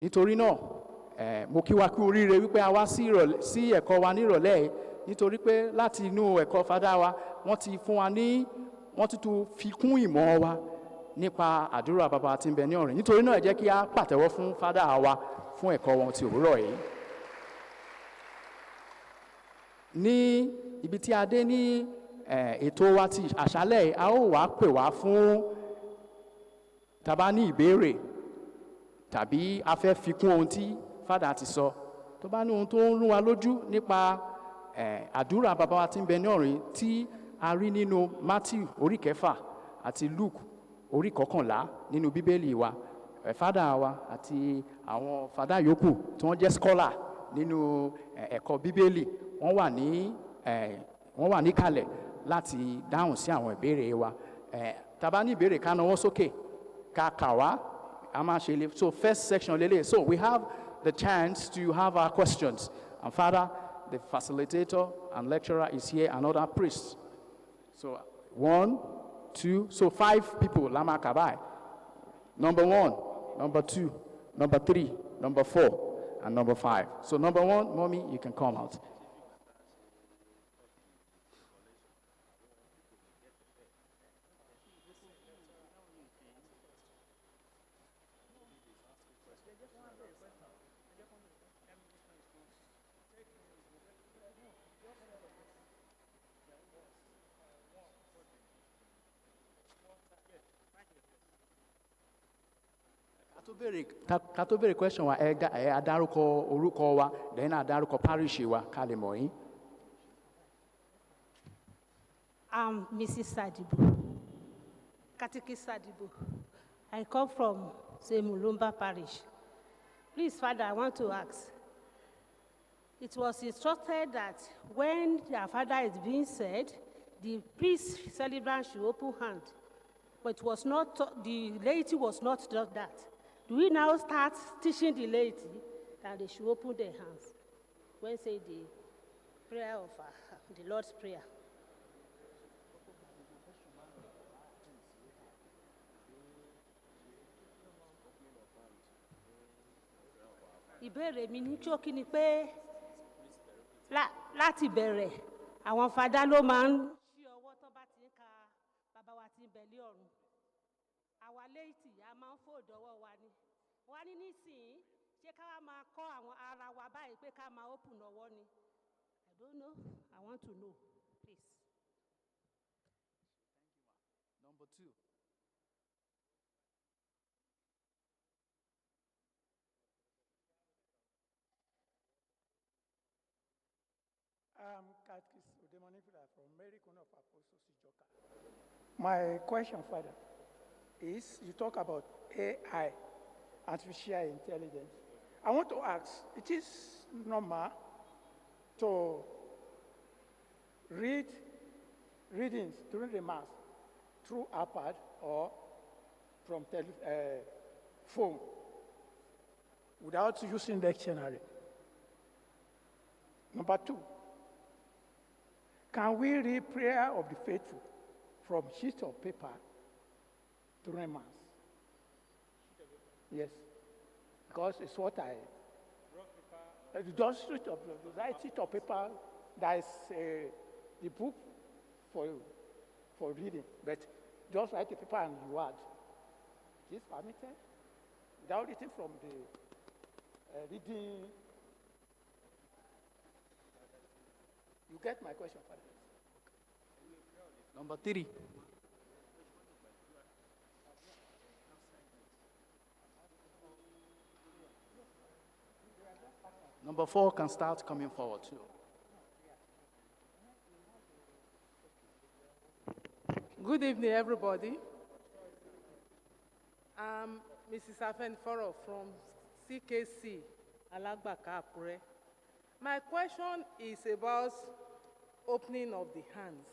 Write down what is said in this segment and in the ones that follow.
nítorí náà mo kí wa kú oríire wípé a wá sí ẹ̀kọ́ wa nírọ̀lẹ́ yìí, nítorí pé láti inú ẹ̀kọ́ fada wa wọ́n ti fún wa ní wọ́n tuntun fi kún ìmọ̀ wa nípa àdúrà bàbá tí ń bẹ ní ọ̀run. Nítorí náà ẹ jẹ́ kí a pàtẹ́wọ́ fún fada wa fún ẹ̀kọ́ wọn ti òwúrọ̀ yìí. Ní ibi tí a dé ní ètò wa ti àṣálẹ́ yìí, a ó wá pè wá fún tá bá ní ìbéèrè tàbí a fẹ́ fi kún ohun tí fada ti sọ, tó bá ní ohun tó ń rú wa lójú nípa àdúrà bàbá wa tí ń bẹ ní ọ̀run tí a rí nínú Matthew orí 6 àti Luke orí 11 nínú bíbélì wa, fada wa àti àwọn fada yòókù tí wọ́n jẹ́ scholar nínú ẹ̀kọ́ bíbélì wọ́n wà níkàlẹ̀ láti dáhùn sí àwọn ìbéèrè wa. Tá bá ní ìbéèrè ká nawọ́ sókè ká kà wá, a máa ṣe lè. So first section lélẹ̀. So we have the chance to have our questions, and Father, the facilitator and lecturer is here, and other priests. So 1, 2, so 5 people la máa kà báyìí. Number 1, number 2, number 3, number 4, and number 5. So number 1, mommy, you can come out. Ká tó béèrè question wa, ẹ adárúkọ orúkọ wa, then adárúkọ parish wa ká lè mọ̀ yín. I'm Mrs. Sadibu, Catechist Sadibu. I come from Semulumba Parish. Please, Father, I want to ask. It was instructed that when their father is being said, the priest celebrant should open hand, but it was not, the laity was not done that. Do we now start teaching the laity that they should open their hands when say the prayer of the Lord's Prayer? Ìbéèrè mi ní ṣókí ni pé láti bẹ̀rẹ̀ àwọn fada ló máa ń ṣí ọwọ́ tó bá ti ń ka bàbá wa tí ń bẹ lé ọ̀run. Àwa laity a máa ń fòdọ́wọ́ wa ni. Wọ́n ní nísìnyí ṣé ká wá máa kọ́ àwọn ara wa báyìí pé ká máa open ọwọ́ ni. I don't know. I want to know, please. Number 2. Catechist Udemonifila from Mary Corner of Apostles Ijoka. My question, Father, is you talk about AI, artificial intelligence. I want to ask, it is normal to read readings during the Mass through iPad or from phone without using dictionary? Number 2, can we read prayer of the faithful from sheet of paper during Mass? Yes, because it's what I. Just sheet of paper. That is the book for reading, but just write the paper and you add. Is this permitted? Without reading from the reading. You get my question, Father? Number 3. Number 4 can start coming forward too. Good evening, everybody. I'm Mrs. Afenforo from CKC, Alagbaka, AKURE. My question is about opening of the hands.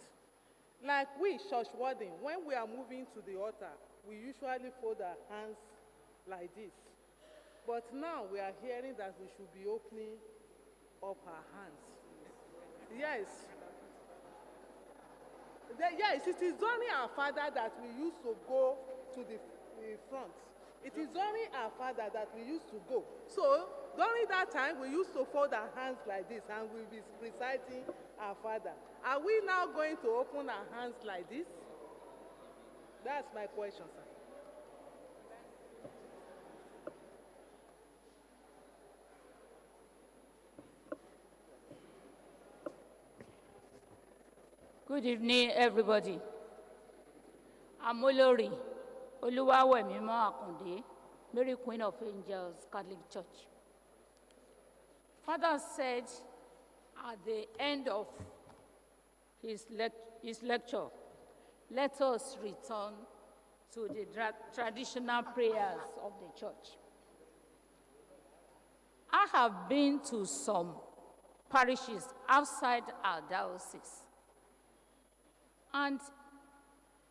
Like we, church warding, when we are moving to the altar, we usually fold our hands like this. But now we are hearing that we should be opening up our hands. Yes. Yes, it is during our father that we used to go to the front. It is during our Father that we used to go. So during that time, we used to fold our hands like this and we'll be reciting our Father. Are we now going to open our hands like this? That's my question, sir. Good evening, everybody. I'm Olori Oluwawemimo Akunde, Mary Queen of Angels Catholic Church. Father said at the end of his lecture, let us return to the traditional prayers of the church. I have been to some parishes outside our diocese. And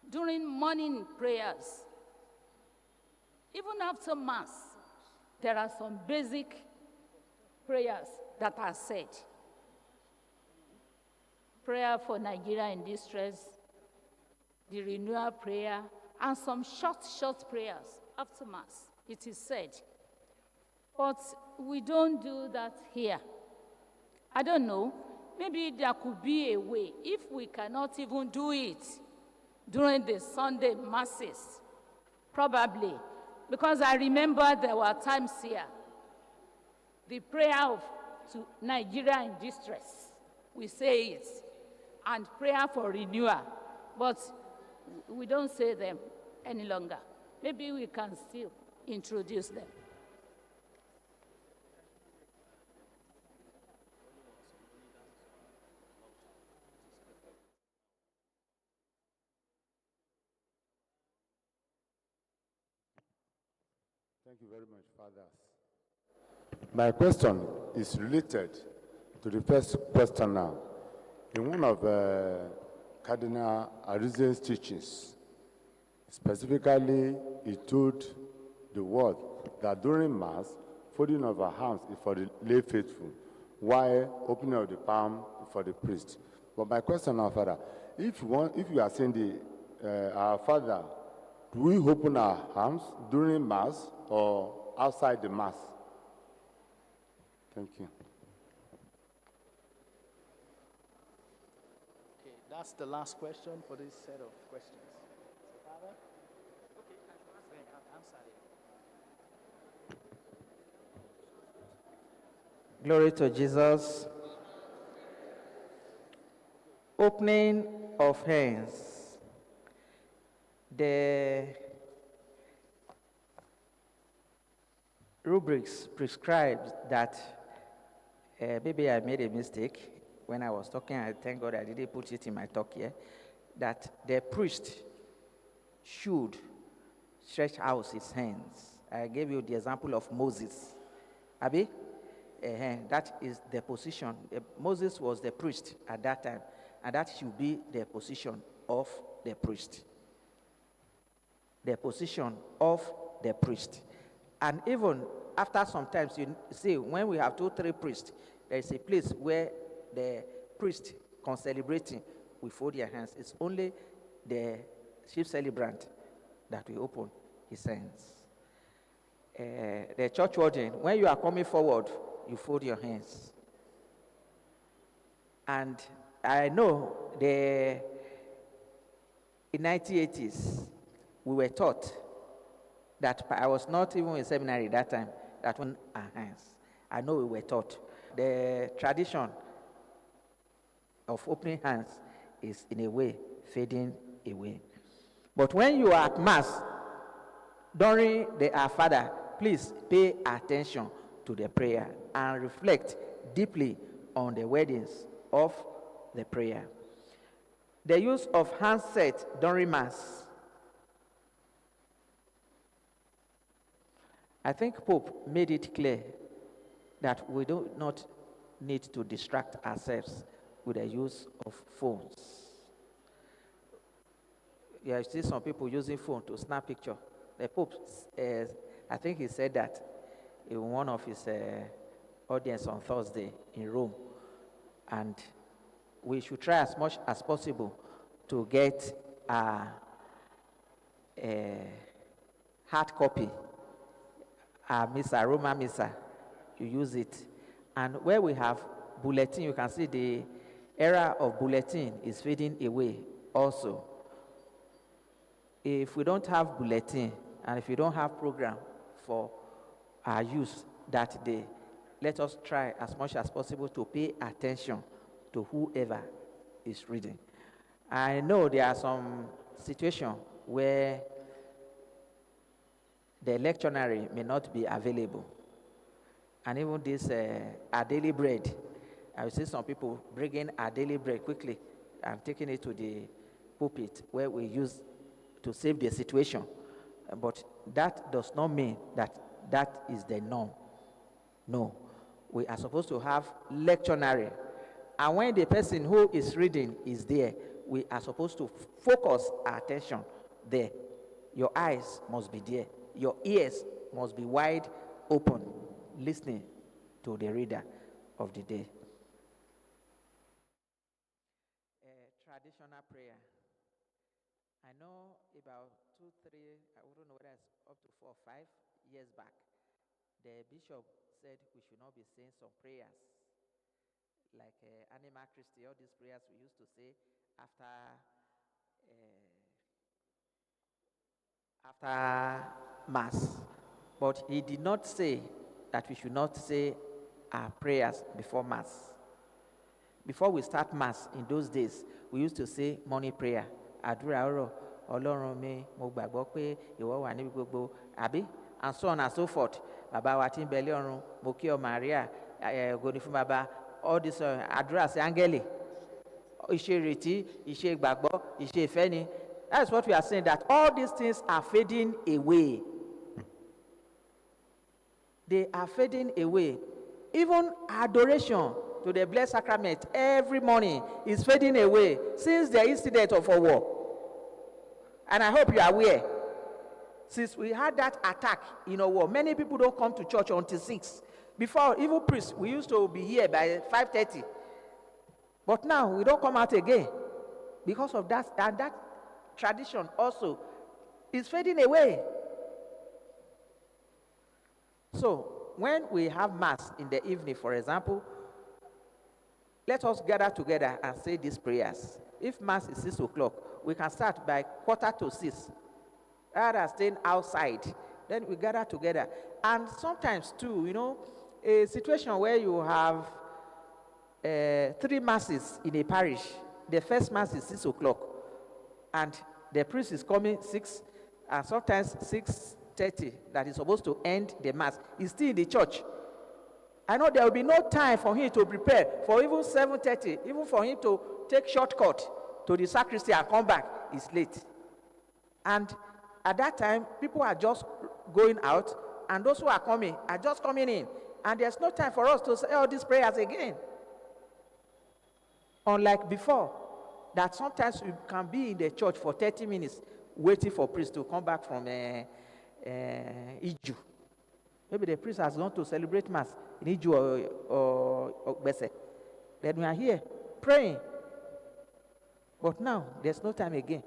during morning prayers, even after Mass, there are some basic prayers that are said. Prayer for Nigeria in distress, the renewal prayer, and some short prayers after Mass, it is said. But we don't do that here. I don't know. Maybe there could be a way, if we cannot even do it during the Sunday Masses, probably, because I remember there were times here, the prayer to Nigeria in distress, we say it, and prayer for renewal, but we don't say them any longer. Maybe we can still introduce them. Thank you very much, fathers. My question is related to the first question now. In one of Cardinal Arize's teachings, specifically, he told the world that during Mass, folding of our hands is for the lay faithful, while opening of the palm is for the priest. But my question now, Father, if you are saying our Father, do we open our hands during Mass or outside the Mass? Thank you. Okay, that's the last question for this set of questions. Father? Okay, answer it. Glory to Jesus. Opening of hands. The rubrics prescribes that maybe I made a mistake when I was talking. I thank God I didn't put it in my talk here. That the priest should stretch out his hands. I gave you the example of Moses. Abi? That is the position. Moses was the priest at that time, and that should be the position of the priest. The position of the priest. And even after sometimes, you see, when we have 2-3 priests, there is a place where the priest concelebrating will fold their hands. It's only the chief celebrant that will open his hands. The church warden, when you are coming forward, you fold your hands. And I know in 1980s, we were taught that I was not even in seminary that time, that when our hands. I know we were taught. The tradition of opening hands is in a way fading away. But when you are at Mass, during the Our Father, please pay attention to the prayer and reflect deeply on the wordings of the prayer. The use of handset during Mass. I think Pope made it clear that we do not need to distract ourselves with the use of phones. Yeah, I see some people using phone to snap picture. The Pope, I think he said that in one of his audience on Thursday in Rome, and we should try as much as possible to get a hard copy Missa, Roman Missa, you use it. And where we have bulletin, you can see the era of bulletin is fading away also. If we don't have bulletin, and if you don't have program for our use that day, let us try as much as possible to pay attention to whoever is reading. I know there are some situations where the lectionary may not be available. And even this our daily bread, I will see some people bringing our daily bread quickly and taking it to the pulpit where we use to save the situation. But that does not mean that that is the norm. No. We are supposed to have lectionary. And when the person who is reading is there, we are supposed to focus our attention there. Your eyes must be there. Your ears must be wide open, listening to the reader of the day. Traditional prayer. I know about 2, 3, I don't know whether it's up to 4 or 5 years back, the bishop said we should not be saying some prayers like Anima Christi, all these prayers we used to say after Mass. But he did not say that we should not say our prayers before Mass. Before we start Mass in those days, we used to say morning prayer. Àdúrà òwúrọ̀, Ọlọ́run mi, mo gbàgbọ́ pé ìwọ wà níbi gbogbo, àbí? And so on and so forth. Bàbá wa tí ń bẹ lé ọ̀run, mo kí ọ Maria, ògo ni fún bàbá. All this àdúrà sí áńgẹ́lì, ìṣe ìrètí, ìṣe ìgbàgbọ́, ìṣe ìfẹ́ ni. That's what we are saying, that all these things are fading away. They are fading away. Even adoration to the Blessed Sacrament every morning is fading away since the incident of a war. And I hope you are aware. Since we had that attack in a war, many people don't come to church until 6. Before, even priests, we used to be here by 5:30. But now, we don't come out again. Because of that, and that tradition also is fading away. So, when we have Mass in the evening, for example, let us gather together and say these prayers. If Mass is 6 o'clock, we can start by 5:45. Rather than staying outside, then we gather together. And sometimes too, a situation where you have 3 Masses in a parish. The first Mass is 6 o'clock, and the priest is coming 6, and sometimes 6:30, that is supposed to end the Mass. He's still in the church. I know there will be no time for him to prepare for even 7:30, even for him to take shortcut to the sacristy and come back. It's late. And at that time, people are just going out, and those who are coming are just coming in. And there's no time for us to say all these prayers again. Unlike before, that sometimes we can be in the church for 30 minutes waiting for priest to come back from Iju. Maybe the priest has gone to celebrate Mass in Iju or Bese. Then we are here praying. But now, there's no time again.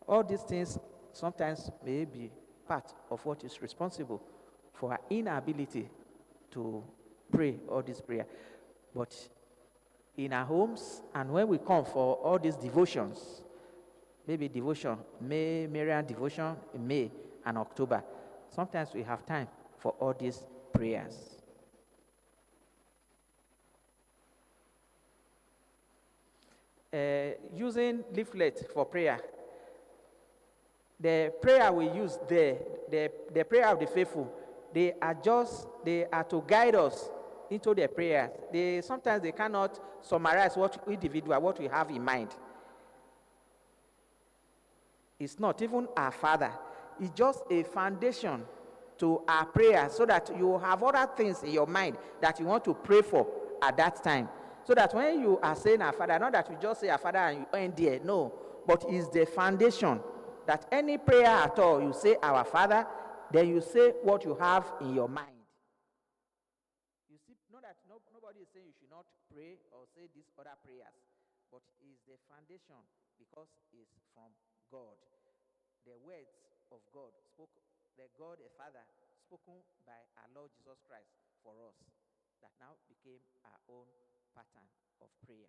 All these things sometimes may be part of what is responsible for our inability to pray all this prayer. But in our homes, and when we come for all these devotions, maybe devotion, May, Marian devotion in May and October, sometimes we have time for all these prayers. Using leaflet for prayer. The prayer we use there, the prayer of the faithful, they are to guide us into the prayers. Sometimes they cannot summarize what we have in mind. It's not even our Father. It's just a foundation to our prayer, so that you have other things in your mind that you want to pray for at that time. So that when you are saying our Father, not that you just say our Father and you end there, no, but it's the foundation that any prayer at all, you say our Father, then you say what you have in your mind. You see, not that nobody is saying you should not pray or say these other prayers, but it's the foundation because it's from God. The words of God spoke, the God, the Father, spoken by our Lord Jesus Christ for us, that now became our own pattern of prayer.